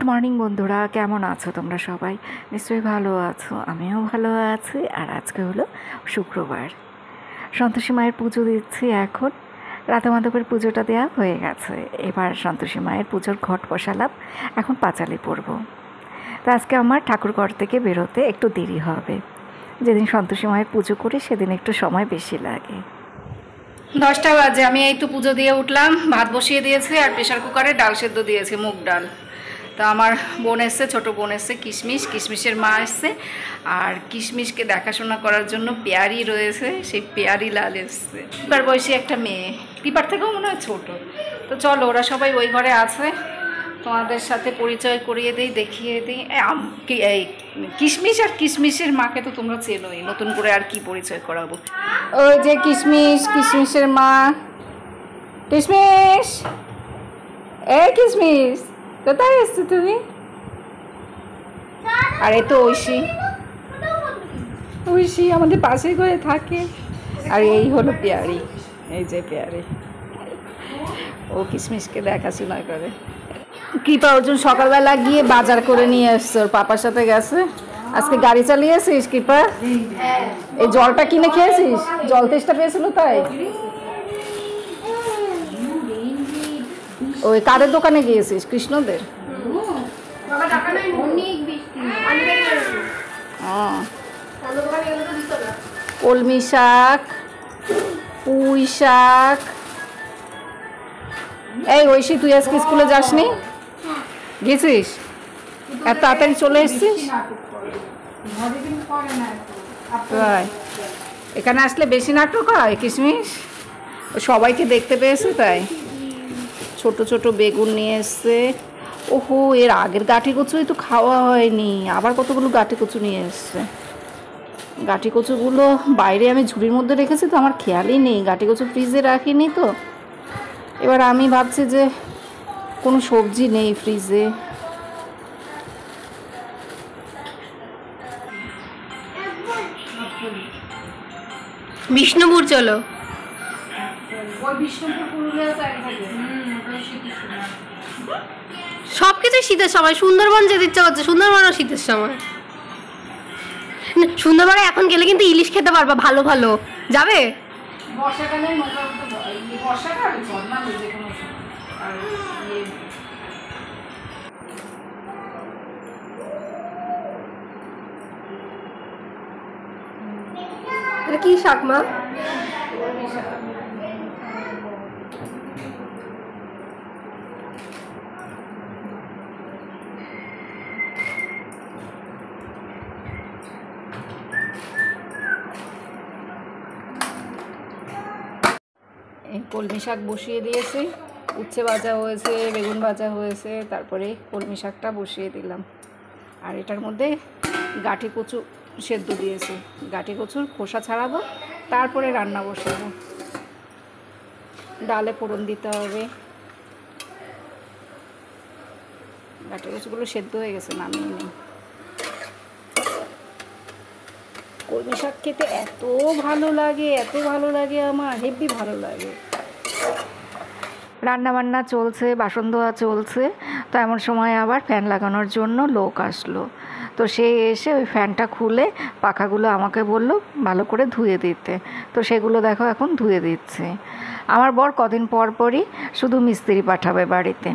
Good morning বন্ধুরা, কেমন আছো তোমরা সবাই? নিশ্চয়ই ভালো আছো, আমিও ভালো আছি। আর আজকে হলো শুক্রবার, সন্তোষী মায়ের পুজো দিচ্ছি। এখন রাধা মাধবের পুজোটা দেওয়া হয়ে গেছে, এবার সন্তোষী মায়ের পুজোর ঘট বসালাম, এখন পাঁচালি পড়ব। তো আজকে আমার ঠাকুরঘর থেকে বেরোতে একটু দেরি হবে। যেদিন সন্তোষী মায়ের পুজো করি সেদিন একটু সময় বেশি লাগে। 10টা বাজে, আমি এই তো পুজো দিয়ে উঠলাম, ভাত বসিয়ে দিয়েছি আর প্রেশার কুকারে ডাল সেদ্ধ দিয়েছি, মুগ ডাল। তা আমার বোন এসছে, ছোটো বোন এসছে, কিশমিশের মা এসছে, আর কিশমিশকে দেখাশোনা করার জন্য পেয়ারি রয়েছে, সেই পেয়ারি লাল এসছে। এবার বয়সী একটা মেয়ে, কৃপার থেকেও মনে হয় ছোটো। তো চলো, ওরা সবাই ওই ঘরে আছে, তোমাদের সাথে পরিচয় করিয়ে দিই, দেখিয়ে দিই। এই কিশমিশ আর কিশমিশের মাকে তো তোমরা চেনোই, নতুন করে আর কি পরিচয় করাবো। ওই যে কিশমিশের মা। কিশমিশ, এই কিশমিশ, কোথায় এসছো তুমি? আর এই তো ঐশী আমাদের পাশেই ঘরে থাকে। আর এই হলো পেয়ারি, এই যে পেয়ারি, ও কিশমিশকে দেখাশোনা করে। কৃপা অর্জুন সকালবেলা গিয়ে বাজার করে নিয়ে এসছে, ওর পাপার সাথে গেছে। আজকে গাড়ি চালিয়েছিস কৃপা? এই জলটা কিনে খেয়েছিস? জল তেষ্টা পেয়েছিল তাই? ওই কাদের দোকানে গিয়েছিস? কৃষ্ণদের? কলমি শাক, পুঁই শাক। এই ঐশী, তুই আজকে স্কুলে যাসনি? গেছিস? এত তাড়াতাড়ি চলে এসছিস? এখানে আসলে বেশি নাটক হয় কিশমিশ, সবাইকে দেখতে পেয়েছে তাই। ছোট ছোট বেগুন নিয়ে এসছে। ওহো, এর আগের গাঁঠি কচুই তো খাওয়া হয়নি, আবার কতগুলো গাঁঠি কচু নিয়ে এসছে। গাঁঠি কচুগুলো বাইরে আমি ঝুড়ির মধ্যে রেখেছি, তো আমার খেয়ালই নেই, গাঁঠি কচু ফ্রিজে রাখিনি তো। এবার আমি ভাবছি যে কোনো সবজি নেই ফ্রিজে। বিষ্ণুপুর চলো। সবকিছু শীতের সময়, সুন্দরবন যেতে ইচ্ছা করছে, সুন্দরবনও শীতের সময়। সুন্দরবনে এখন গেলে কিন্তু ইলিশ খেতে পারবা ভালো ভালো। যাবে? এটা কি শাক মা? এই কলমি শাক বসিয়ে দিয়েছি, উচ্ছে ভাজা হয়েছে, বেগুন ভাজা হয়েছে, তারপরে কলমি শাকটা বসিয়ে দিলাম। আর এটার মধ্যে গাঁঠি কচু সেদ্ধ দিয়েছি, গাঁঠি কচুর খোসা ছাড়াবো, তারপরে রান্না বসাবো। ডালে ফোড়ন দিতে হবে। গাঁঠি কচুগুলো সেদ্ধ হয়ে গেছে, নামিয়ে নিই। কলমি শাক খেতে এত ভালো লাগে আমার, হেভি ভালো লাগে। রান্নাবান্না চলছে, বাসন ধোয়া চলছে, তো এমন সময় আবার ফ্যান লাগানোর জন্য লোক আসলো। তো সে এসে ওই ফ্যানটা খুলে পাখাগুলো আমাকে বলল ভালো করে ধুয়ে দিতে। তো সেগুলো দেখো এখন ধুয়ে দিচ্ছে। আমার বর কদিন পর পরই শুধু মিস্ত্রি পাঠাবে বাড়িতে,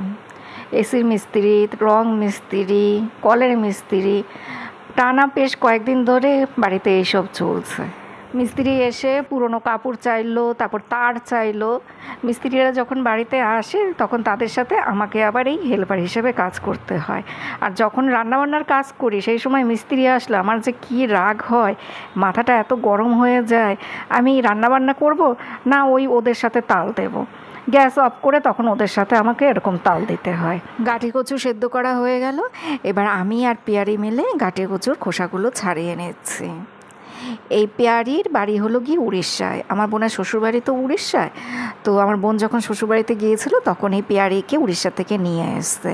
এসির মিস্ত্রি, রং মিস্ত্রি, কলের মিস্ত্রি, টানা বেশ কয়েকদিন ধরে বাড়িতে এইসব চলছে। মিস্ত্রি এসে পুরনো কাপড় চাইলো, তারপর তার চাইলো। মিস্ত্রিরা যখন বাড়িতে আসে তখন তাদের সাথে আমাকে আবার এই হেল্পার হিসেবে কাজ করতে হয়। আর যখন রান্নাবান্নার কাজ করি সেই সময় মিস্ত্রি আসলে আমার যে কী রাগ হয়, মাথাটা এত গরম হয়ে যায়। আমি রান্নাবান্না করব না ওই ওদের সাথে তাল দেব, গ্যাস অফ করে তখন ওদের সাথে আমাকে এরকম তাল দিতে হয়। গাঁঠি কচু সেদ্ধ করা হয়ে গেল, এবার আমি আর পেয়ারি মিলে গাঁঠি কচুর খোসাগুলো ছাড়িয়ে নিচ্ছি। এই পেয়ারির বাড়ি হলো গিয়ে উড়িষ্যায়, আমার বোনের শ্বশুরবাড়ি তো উড়িষ্যায়। তো আমার বোন যখন শ্বশুরবাড়িতে গিয়েছিল তখন এই পেয়ারিকে উড়িষ্যা থেকে নিয়ে এসছে,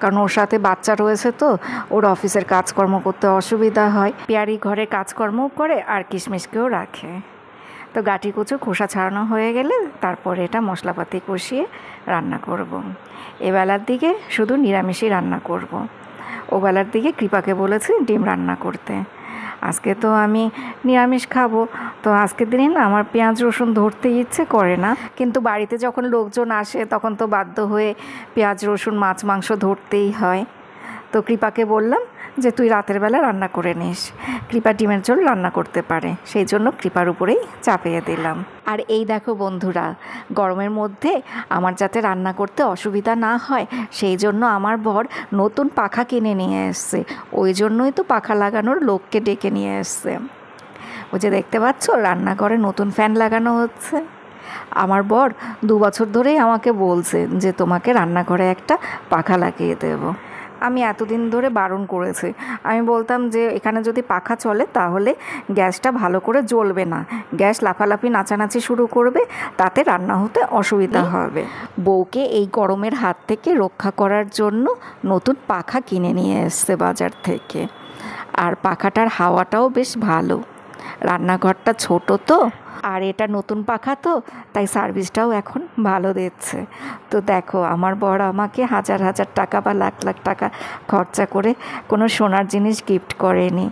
কারণ ওর সাথে বাচ্চা রয়েছে, তো ওর অফিসের কাজকর্ম করতে অসুবিধা হয়। পেয়ারি ঘরে কাজকর্মও করে আর কিশমিশকেও রাখে। তো গাঁটি কচু খোসা ছাড়ানো হয়ে গেলে তারপরে এটা মশলাপাতি কষিয়ে রান্না করব। এবেলার দিকে শুধু নিরামিষই রান্না করব। ওবেলার দিকে কৃপাকে বলেছি ডিম রান্না করতে। আজকে তো আমি নিরামিষ খাবো, তো আজকের দিনে না আমার পেঁয়াজ রসুন ধরতে ইচ্ছে করে না, কিন্তু বাড়িতে যখন লোকজন আসে তখন তো বাধ্য হয়ে পেঁয়াজ রসুন মাছ মাংস ধরতেই হয়। তো কৃপাকে বললাম যে তুই রাতের বেলা রান্না করে নিস, কৃপা ডিমের ঝোল রান্না করতে পারে, সেই জন্য কৃপার উপরেই চাপিয়ে দিলাম। আর এই দেখো বন্ধুরা, গরমের মধ্যে আমার যাতে রান্না করতে অসুবিধা না হয় সেই জন্য আমার বর নতুন পাখা কিনে নিয়ে এসছে। ওই জন্যই তো পাখা লাগানোর লোককে ডেকে নিয়ে এসছে। ওই যে দেখতে পাচ্ছ রান্নাঘরে নতুন ফ্যান লাগানো হচ্ছে। আমার বর 2 বছর ধরেই আমাকে বলছে যে তোমাকে রান্নাঘরে একটা পাখা লাগিয়ে দেবো। আমি এতদিন ধরে বারণ করেছি। আমি বলতাম যে এখানে যদি পাখা চলে তাহলে গ্যাসটা ভালো করে জ্বলবে না, গ্যাস লাফালাফি নাচানাচি শুরু করবে, তাতে রান্না হতে অসুবিধা হবে। বউকে এই গরমের হাত থেকে রক্ষা করার জন্য নতুন পাখা কিনে নিয়ে এসছে বাজার থেকে। আর পাখাটার হাওয়াটাও বেশ ভালো। রান্নাঘরটা ছোট তো, আর এটা নতুন পাখা তো, তাই সার্ভিসটাও এখন ভালো দিচ্ছে। তো দেখো আমার বর আমাকে হাজার হাজার টাকা বা লাখ লাখ টাকা খরচা করে কোনো সোনার জিনিস গিফট করেনি,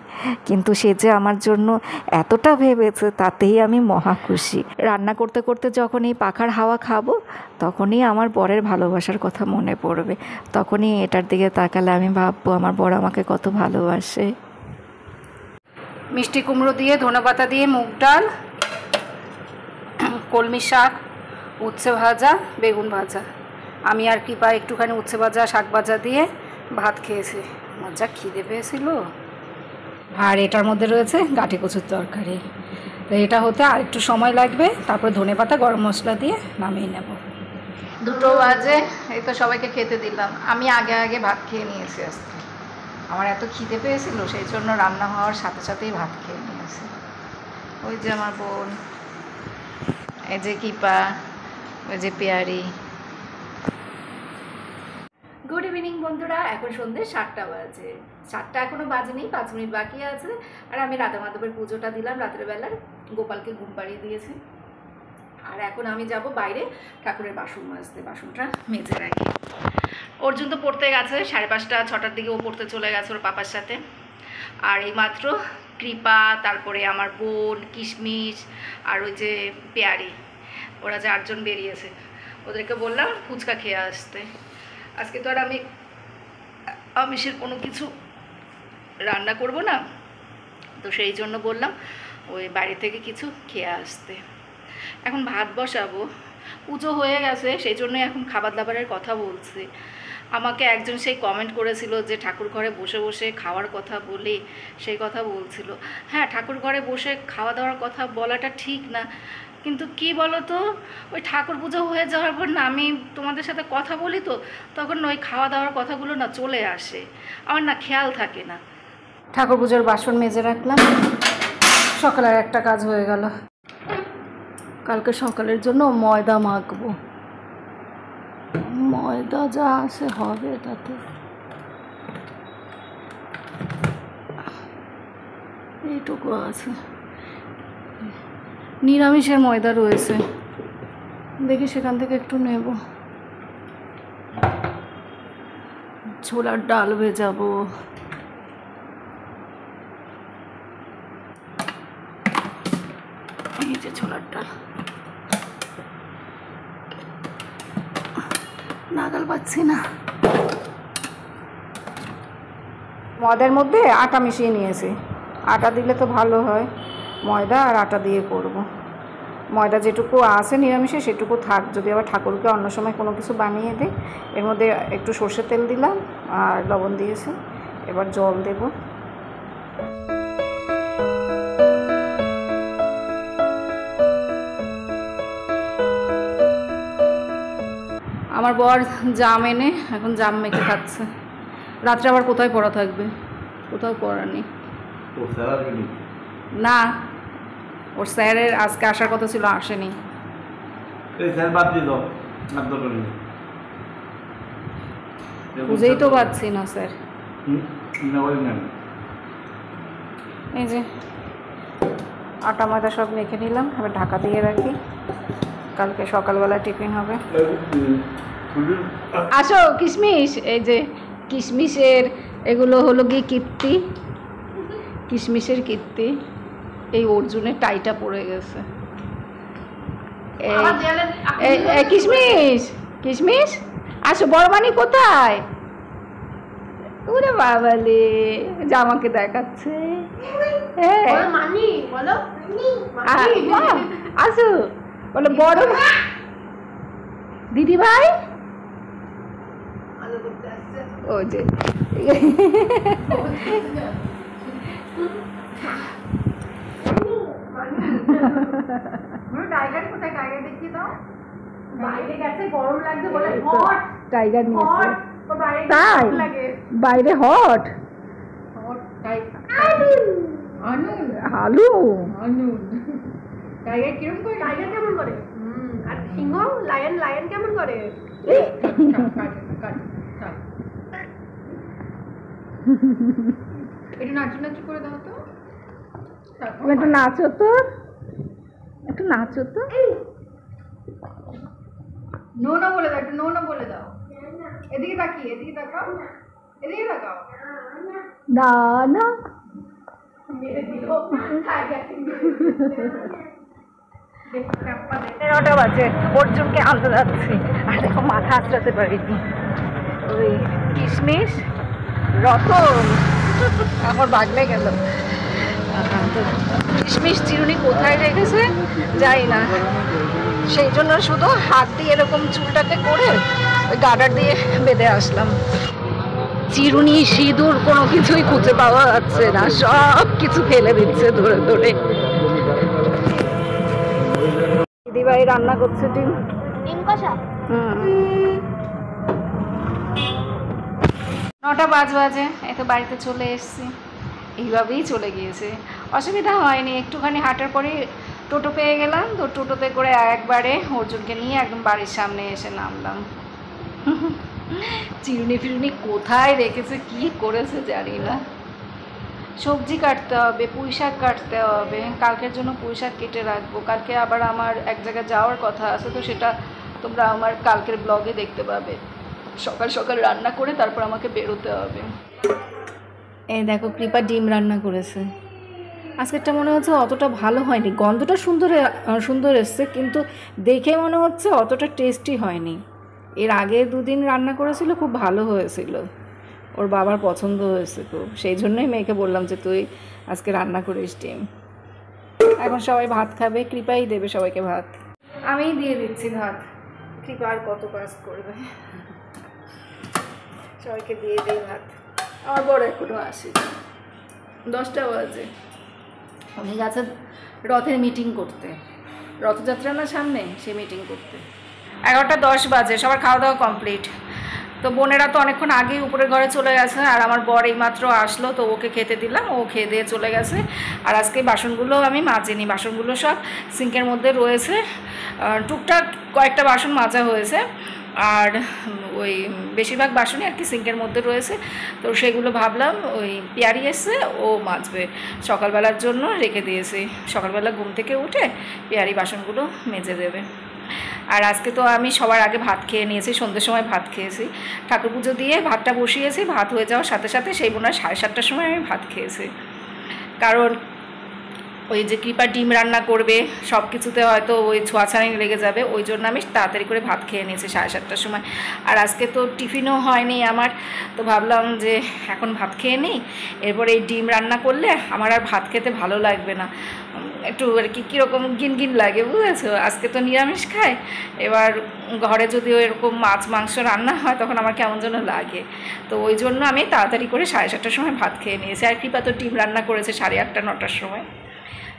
কিন্তু সে যে আমার জন্য এতটা ভেবেছে তাতেই আমি মহা খুশি। রান্না করতে করতে যখন এই পাখার হাওয়া খাবো তখনই আমার বরের ভালোবাসার কথা মনে পড়বে, তখনই এটার দিকে তাকালে আমি ভাববো আমার বর আমাকে কত ভালোবাসে। মিষ্টি কুমড়ো দিয়ে, ধনেপাতা দিয়ে মুগ ডাল, কলমি শাক, উচ্ছে ভাজা, বেগুন ভাজা। আমি আর কৃপা একটুখানি উচ্ছে ভাজা শাক ভাজা দিয়ে ভাত খেয়েছি। আমার যা খিদে পেয়েছিল। আর এটার মধ্যে রয়েছে গাঁটি কচুর তরকারি। তো এটা হতে আর একটু সময় লাগবে, তারপর ধনেপাতা গরম মশলা দিয়ে নামিয়ে নেব। 2 বাজে, এই তো সবাইকে খেতে দিলাম। আমি আগে আগে ভাত খেয়ে নিয়েছি আজকে। আমার এত খিদে পেয়েছিল সেই জন্য রান্না হওয়ার সাথে সাথেই ভাত খেয়ে নিয়েছি। ওই যে আমার বোন, এই যে কৃপা, ওই যে পেয়ারি। গুড ইভিনিং বন্ধুরা, এখন সন্ধ্যে 7টা বাজে। 7টা এখনো বাজেনি, 5 মিনিট বাকি আছে। আর আমি রাধা মাধবের পুজোটা দিলাম রাতের বেলার, গোপালকে ঘুম পাড়িয়ে দিয়েছি। আর এখন আমি যাব বাইরে ঠাকুরের বাসন মাজতে, বাসনটা মেজে রাখি। অর্জুন তো পড়তে গেছে, 5:30 6টার দিকে ও পড়তে চলে গেছে ওর পাপার সাথে। আর এইমাত্র কৃপা, তারপরে আমার বোন, কিশমিশ আর ওই যে পেয়ারি, ওরা 4 জন বেরিয়েছে। ওদেরকে বললাম ফুচকা খেয়ে আসতে। আজকে তো আর আমি আমিষের কোনো কিছু রান্না করব না, তো সেই জন্য বললাম ওই বাড়ি থেকে কিছু খেয়ে আসতে। এখন ভাত বসাবো, পুজো হয়ে গেছে সেই জন্যই এখন খাবার দাবারের কথা বলছি। আমাকে একজন সেই কমেন্ট করেছিল যে ঠাকুর ঘরে বসে বসে খাওয়ার কথা বলি, সেই কথা বলছিল। হ্যাঁ, ঠাকুর ঘরে বসে খাওয়া দাওয়ার কথা বলাটা ঠিক না, কিন্তু কি বলো তো, ওই ঠাকুর পুজো হয়ে যাওয়ার পর না আমি তোমাদের সাথে কথা বলি তো তখন ওই খাওয়া দাওয়ার কথাগুলো না চলে আসে, আমার না খেয়াল থাকে না। ঠাকুর পুজোর বাসন মেজে রাখলাম, সকালের একটা কাজ হয়ে গেল। কালকে সকালের জন্য ময়দা মাখবো, ময়দা যা আছে হবে তাতে। এইটুকু আছে, নিরামিষের ময়দা রয়েছে, দেখি সেখান থেকে একটু নেব। ছোলার ডাল ভেজাবো, এই যে ছোলার ডাল, নাগাল পাচ্ছি না। ময়দার মধ্যে আটা মিশিয়ে নিয়েছি, আটা দিলে তো ভালো হয়, ময়দা আর আটা দিয়ে করব। ময়দা যেটুকু আছে নিরামিষে সেটুকু থাক, যদি আবার ঠাকুরকে অন্য সময় কোনো কিছু বানিয়ে দিই। এর মধ্যে একটু সর্ষের তেল দিলাম আর লবণ দিয়েছি, এবার জল দেব। আমার বর জাম এনে এখন জাম মেখে খাচ্ছে। রাত্রে আবার কোথায় পড়া থাকবে, কোথাও পড়া নেই। না, ওর স্যারের আজকে আসার কথা ছিল, আসেনি। বুঝেই তো পাচ্ছি না স্যার। এই যে আটা ময়দা সব মেখে নিলাম, এবার ঢাকা দিয়ে রাখি, কালকে সকালবেলা টিফিন হবে। আসো কিশমিশ, এই যে কিশমিশের এগুলো হলো গিয়ে কীর্তি, কিশমিশের কীর্তি। এই অর্জুনের টাইটা পড়ে গেছে। এই কিশমিশ, কিশমিশ আসো, বড় মানি কোথায়? ওরে বাবালে, জামাকে দেখাচ্ছে। আসো বলো বড় দিদি ভাই। ও যে টাইগার কোথায়? টাইগার দেখিয়ে দাও। বাইরে গেছে, গরম লাগছে বলে হট টাইগার নিয়েছে। তাই বাইরে হট হালু টাইগার কিরকম করে? টাইগার কেমন করে? আর সিংহ লায়ন, লায়ন কেমন করে? একটু নাচু নাচু করে দাও তো, একটু নাচো তো, একটু নাচো তো। নো না বলে দাও, একটু নো না বলে দাও। এদিকে তাকিয়ে, এদিকে তাকাও, এদিকে তাকাও। না না মেরে দিল। 9টা বাজে, অর্জুনকে আনতে যাচ্ছি। আর দেখো মাথা আঁচড়াতে পারিনি। ওই কিশমিশ রতন আমার বাগলে গেল। কিশমিশ চিরুনি কোথায় রেখেছে যাই না, সেই জন্য শুধু হাত দিয়ে এরকম চুলটাকে করে ওই গার্ডার দিয়ে বেঁধে আসলাম। চিরুনি সিঁদুর কোনো কিছুই খুঁজে পাওয়া যাচ্ছে না, সব কিছু ফেলে দিচ্ছে ধরে ধরে। দিদিভাই রান্না করছে ডিম কষা। 9টা বাজে, এই তো বাড়িতে চলে এসেছি। এইভাবেই চলে গিয়েছে, অসুবিধা হয়নি। একটুখানি হাঁটার পরে টোটো পেয়ে গেলাম, তো টোটোতে করে একবারে অর্জুনকে নিয়ে একদম বাড়ির সামনে এসে নামলাম। চিরুনি ফিরুনি কোথায় রেখেছে, কি করেছে জানি না। সবজি কাটতে হবে, পুঁই শাক কাটতে হবে, কালকের জন্য পুঁই শাক কেটে রাখবো। কালকে আবার আমার এক জায়গায় যাওয়ার কথা আছে, তো সেটা তোমরা আমার কালকের ব্লগে দেখতে পাবে। সকাল সকাল রান্না করে তারপর আমাকে বেরোতে হবে। এই দেখো কৃপা ডিম রান্না করেছে। আজকেরটা মনে হচ্ছে অতটা ভালো হয়নি, গন্ধটা সুন্দর এসছে, কিন্তু দেখে মনে হচ্ছে অতটা টেস্টি হয়নি। এর আগে 2 দিন রান্না করেছিল, খুব ভালো হয়েছিল, ওর বাবার পছন্দ হয়েছে খুব। সেই জন্যই মেয়েকে বললাম যে তুই আজকে রান্না করিস ডিম। এখন সবাই ভাত খাবে, কৃপাই দেবে সবাইকে ভাত। আমিই দিয়ে দিচ্ছি ভাত, কৃপা আর কত কাজ করবে। সবাইকে দিয়ে দিই ভাত। আমার বড় এখনো আসে, 10টা বাজে। উনি গেছে রথের মিটিং করতে, রথযাত্রা না সামনে, সে মিটিং করতে। 11টা 10 বাজে, সবার খাওয়া দাওয়া কমপ্লিট। তো বোনেরা তো অনেকক্ষণ আগেই উপরের ঘরে চলে গেছে, আর আমার বর এইমাত্র আসলো, তো ওকে খেতে দিলাম, ও খেয়ে দিয়ে চলে গেছে। আর আজকে বাসনগুলো আমি মাজিনি, বাসনগুলো সব সিঙ্কের মধ্যে রয়েছে। টুকটাক কয়েকটা বাসন মাজা হয়েছে, আর ওই বেশিরভাগ বাসনই আর কি সিঙ্কের মধ্যে রয়েছে। তো সেগুলো ভাবলাম ওই পেয়ারি এসছে, ও মাজবে, সকালবেলার জন্য রেখে দিয়েছি। সকালবেলা ঘুম থেকে উঠে পেয়ারি বাসনগুলো মেজে দেবে। আর আজকে তো আমি সবার আগে ভাত খেয়ে নিয়েছি, সন্ধ্যের সময় ভাত খেয়েছি, ঠাকুর পুজো দিয়ে ভাতটা বসিয়েছি। ভাত হয়ে যাওয়ার সাথে সাথে সেই বোনার 7:30টার সময় আমি ভাত খেয়েছি। কারণ ওই যে কৃপা ডিম রান্না করবে, সব কিছুতে হয়তো ওই ছোঁয়াছানি লেগে যাবে, ওই জন্য আমি তাড়াতাড়ি করে ভাত খেয়ে নিয়েছি 7:30টার সময়। আর আজকে তো টিফিনও হয়নি আমার, তো ভাবলাম যে এখন ভাত খেয়ে নিই, এরপরে এই ডিম রান্না করলে আমার আর ভাত খেতে ভালো লাগবে না, একটু আর কি কীরকম গিনগিন লাগে, বুঝেছো। আজকে তো নিরামিষ খায়, এবার ঘরে যদিও এরকম মাছ মাংস রান্না হয় তখন আমার কেমন যেন লাগে। তো ওই জন্য আমি তাড়াতাড়ি করে 7:30টার সময় ভাত খেয়ে নিয়েছি। আর কৃপা তো ডিম রান্না করেছে 8:30 9টার সময়।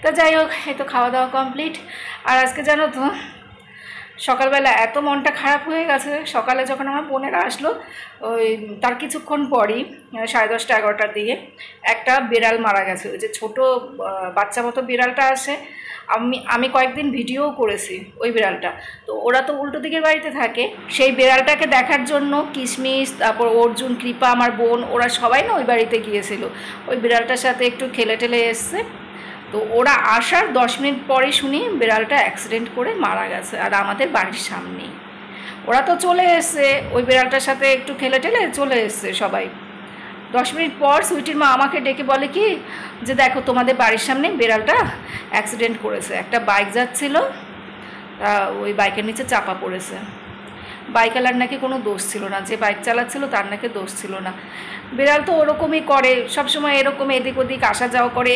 তো যাই হোক, এই তো খাওয়া দাওয়া কমপ্লিট। আর আজকে জানো তো সকালবেলা এত মনটা খারাপ হয়ে গেছে। সকালে যখন আমার বোনেরা আসলো, ওই তার কিছুক্ষণ পরই 10:30 11টার দিকে একটা বিড়াল মারা গেছে। ওই যে ছোটো বাচ্চা মতো বিড়ালটা আসে, আমি কয়েকদিন ভিডিও করেছি ওই বিড়ালটা। তো ওরা তো উল্টো দিকের বাড়িতে থাকে, সেই বিড়ালটাকে দেখার জন্য কিশমিশ, তারপর অর্জুন, কৃপা, আমার বোন, ওরা সবাই না ওই বাড়িতে গিয়েছিল। ওই বিড়ালটার সাথে একটু খেলে টেলে এসছে। তো ওরা আসার 10 মিনিট পরে শুনি বিড়ালটা অ্যাক্সিডেন্ট করে মারা গেছে, আর আমাদের বাড়ির সামনেই। ওরা তো চলে এসছে, ওই বিড়ালটার সাথে একটু খেলে টেলে চলে এসছে সবাই। 10 মিনিট পর সুইটির মা আমাকে ডেকে বলে কি যে দেখো তোমাদের বাড়ির সামনে বিড়ালটা অ্যাক্সিডেন্ট করেছে, একটা বাইক যাচ্ছিল, ওই বাইকের নিচে চাপা পড়েছে। বাইকওয়ালার নাকি কোনো দোষ ছিল না, যে বাইক চালাচ্ছিল তার নাকি দোষ ছিল না। বিড়াল তো ওরকমই করে, সবসময় এরকম এদিক ওদিক আসা যাওয়া করে।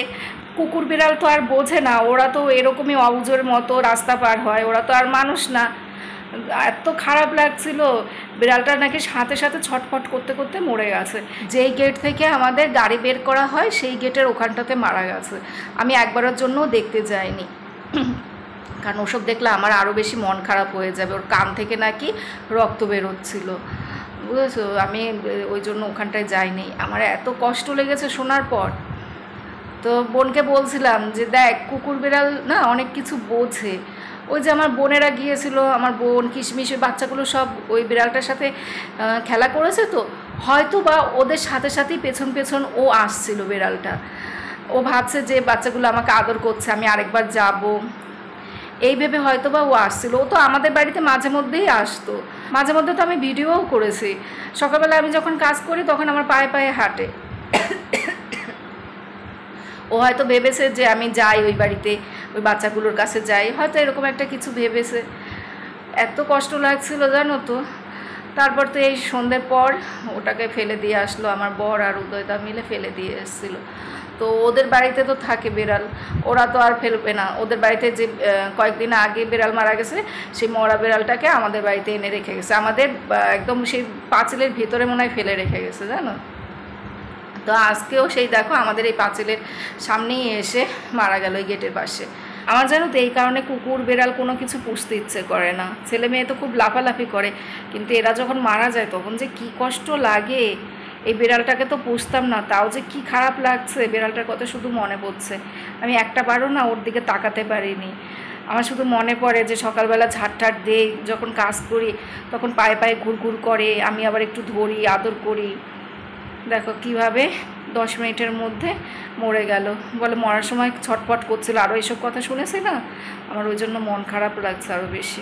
কুকুর বিড়াল তো আর বোঝে না, ওরা তো এরকমই অবুঝের মতো রাস্তা পার হয়, ওরা তো আর মানুষ না। এত খারাপ লাগছিল, বিড়ালটা নাকি সাথে সাথে ছটফট করতে করতে মরে গেছে। যেই গেট থেকে আমাদের গাড়ি বের করা হয় সেই গেটের ওখানটাতে মারা গেছে। আমি একবারের জন্যও দেখতে যাইনি, কারণ ওসব দেখলে আমার আরও বেশি মন খারাপ হয়ে যাবে। ওর কান থেকে নাকি রক্ত বেরোচ্ছিল, বুঝেছো? আমি ওই জন্য ওখানটায় যাইনি। আমার এত কষ্ট লেগেছে শোনার পর। তো বোনকে বলছিলাম যে দেখ কুকুর বিড়াল না অনেক কিছু বোঝে। ওই যে আমার বোনেরা গিয়েছিল, আমার বোন কিশমিশ ওই বাচ্চাগুলো সব ওই বিড়ালটার সাথে খেলা করেছে, তো হয়তো বা ওদের সাথে সাথেই পেছন পেছন ও আসছিল বিড়ালটা। ও ভাবছে যে বাচ্চাগুলো আমাকে আদর করছে, আমি আরেকবার যাব, এই ভেবে হয়তো বা ও আসছিল। ও তো আমাদের বাড়িতে মাঝে মধ্যেই আসতো, মাঝে মধ্যে তো আমি ভিডিওও করেছি। সকালবেলা আমি যখন কাজ করি তখন আমার পায়ে পায়ে হাঁটে। ও হয়তো ভেবেছে যে আমি যাই ওই বাড়িতে, ওই বাচ্চাগুলোর কাছে যাই, হয়তো এরকম একটা কিছু ভেবেছে। এত কষ্ট লাগছিল জানো তো। তারপর তো এই সন্ধ্যের পর ওটাকে ফেলে দিয়ে আসলো আমার বর আর উদয়দা মিলে ফেলে দিয়ে এসেছিলো। তো ওদের বাড়িতে তো থাকে বিড়াল, ওরা তো আর ফেলবে না। ওদের বাড়িতে যে কয়েকদিন আগে বিড়াল মারা গেছে, সেই মরা বিড়ালটাকে আমাদের বাড়িতে এনে রেখে গেছে, আমাদের একদম সেই পাঁচিলের ভিতরে মনে হয় ফেলে রেখে গেছে জানো। তো আজকেও সেই দেখো আমাদের এই পাঁচিলের সামনেই এসে মারা গেল এই গেটের পাশে। আমার জানো তো এই কারণে কুকুর বিড়াল কোনো কিছু পুষতে ইচ্ছে করে না। ছেলে মেয়ে তো খুব লাফালাফি করে, কিন্তু এরা যখন মারা যায় তখন যে কি কষ্ট লাগে। এই বিড়ালটাকে তো পুষতাম না, তাও যে কি খারাপ লাগছে, বিড়ালটার কথা শুধু মনে পড়ছে। আমি একটা বারও না ওর দিকে তাকাতে পারিনি। আমার শুধু মনে পড়ে যে সকালবেলা ঝাড় দেই, যখন কাজ করি তখন পায়ে পায়ে ঘুরঘুর করে, আমি আবার একটু ধরি, আদর করি। দেখো কিভাবে 10 মিনিটের মধ্যে মরে গেল। বলে মরার সময় ছটফট করছিল, আরও এইসব কথা শুনেছি না, আমার ওই জন্য মন খারাপ লাগছে আরও বেশি।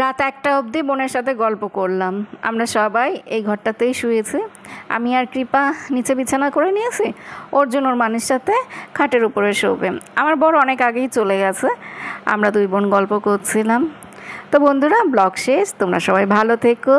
রাত 1টা অবধি বোনের সাথে গল্প করলাম। আমরা সবাই এই ঘরটাতেই শুয়েছি। আমি আর কৃপা নিচে বিছানা করে নিয়েছি, ওর জন্য ওর মানির সাথে খাটের উপরে শোবে। আমার বড় অনেক আগেই চলে গেছে, আমরা দুই বোন গল্প করছিলাম। তো বন্ধুরা ব্লগ শেষ, তোমরা সবাই ভালো থেকো।